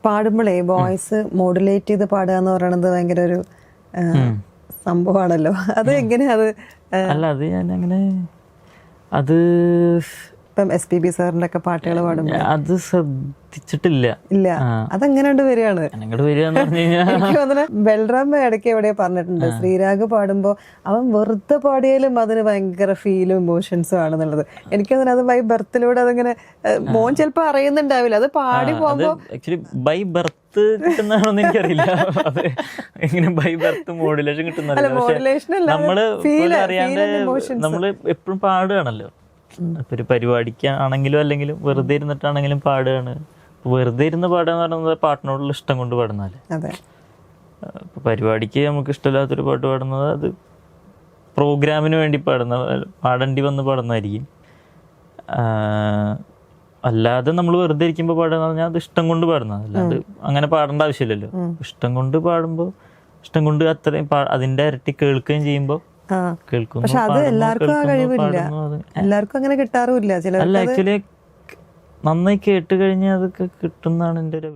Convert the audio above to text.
പാടുമ്പോഴേ voice modulate ചെയ്ത് പാടുക എന്ന് പറയുന്നത് ഭയങ്കര ഒരു സംഭവമാണല്ലോ. അത് എങ്ങനെയാ? അത് അല്ല, അത് ഞാൻ അങ്ങനെ അത് ഇപ്പം SPB സാറിന്റെ ഒക്കെ പാട്ടുകൾ പാടുമ്പോൾ അത് ശ്രദ്ധിച്ചിട്ടില്ല. ഇല്ല, അതെങ്ങനെയുണ്ട് വരികയാണ് അങ്ങോട്ട് വരികയെന്ന് പറഞ്ഞു കഴിഞ്ഞാൽ എനിക്ക് തോന്നുന്നു ബൽറാം ഇടയ്ക്ക് എവിടെയോ പറഞ്ഞിട്ടുണ്ട്, ശ്രീരാഗ് പാടുമ്പോൾ അവൻ വെറുതെ പാടിയാലും അതിന് ഭയങ്കര ഫീലും ഇമോഷൻസും ആണെന്നുള്ളത്. എനിക്ക് തോന്നുന്നു അത് ബൈ ബർത്തിലൂടെ അതിങ്ങനെ മോൻ ചിലപ്പോ അറിയുന്നുണ്ടാവില്ല, അത് പാടി പോകുമ്പോ ആക്ച്വലി ബൈ ബർത്ത് കിട്ടുന്നതാണോന്ന് എനിക്കറിയില്ല. അത് എങ്ങനെ ബൈ ബർത്ത് മോഡുലേഷൻ കിട്ടുന്നറിയില്ല. പക്ഷെ നമ്മള് അറിയാണ്ട് നമ്മള് എപ്പോഴും പാടുകയാണല്ലോ. ഇപ്പൊ ഒരു പരിപാടിക്കാണെങ്കിലും അല്ലെങ്കിലും വെറുതെ ഇരുന്നിട്ടാണെങ്കിലും പാടുകയാണ്. വെറുതെ ഇരുന്ന് പാടുക എന്ന് പറയുന്നത് പാട്ടിനോടുള്ള ഇഷ്ടം കൊണ്ട് പാടുന്നതല്ലേ. ഇപ്പൊ പരിപാടിക്ക് നമുക്ക് ഇഷ്ടമില്ലാത്തൊരു പാട്ട് പാടുന്നത് അത് പ്രോഗ്രാമിന് വേണ്ടി പാടേണ്ടി വന്ന് പാടുന്നതായിരിക്കും. അല്ലാതെ നമ്മൾ വെറുതെ ഇരിക്കുമ്പോൾ പാടുക എന്ന് പറഞ്ഞാൽ അത് ഇഷ്ടം കൊണ്ട് പാടുന്നത്, അല്ലാതെ അങ്ങനെ പാടേണ്ട ആവശ്യമില്ലല്ലോ. ഇഷ്ടം കൊണ്ട് പാടുമ്പോൾ ഇഷ്ടം കൊണ്ട് അത്രയും അതിന്റെ ഇരട്ടി കേൾക്കുകയും ചെയ്യുമ്പോൾ കേൾക്കുന്നു. പക്ഷെ അത് എല്ലാവർക്കും ആ കഴിവില്ല, എല്ലാവർക്കും അങ്ങനെ കിട്ടാറുമില്ല. അല്ല, ആക്ച്വലി നന്നായി കേട്ട് കഴിഞ്ഞാൽ അതൊക്കെ കിട്ടുന്നതാണ് എൻ്റെ ഒരു